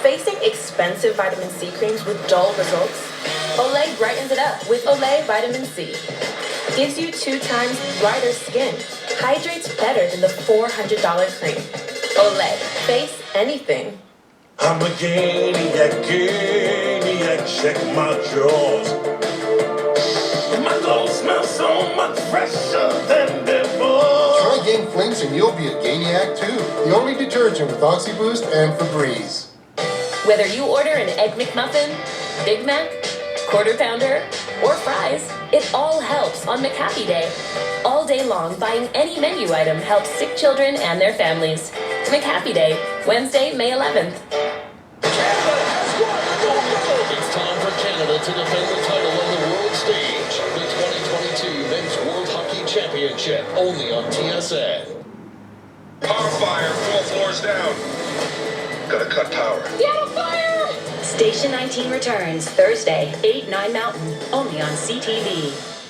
Facing expensive vitamin C creams with dull results? Olay brightens it up with Olay Vitamin C. Gives you 2 times brighter skin. Hydrates better than the $400 cream. Olay. Face anything. I'm a Ganiac, check my drawers. My clothes smell so much fresher than before. Try Gain Flings and you'll be a Ganiac too. The only detergent with OxyBoost and Febreze. Whether you order an Egg McMuffin, Big Mac, Quarter Pounder, or fries, it all helps on McHappy Day. All day long, buying any menu item helps sick children and their families. McHappy Day, Wednesday, May 11th. It's time for Canada to defend the title on the world stage. The 2022 Men's World Hockey Championship, only on TSN. Power fire, 4 floors down. Gotta cut power. Seattle Fire! Station 19 returns Thursday, 8/9 Mountain, only on CTV.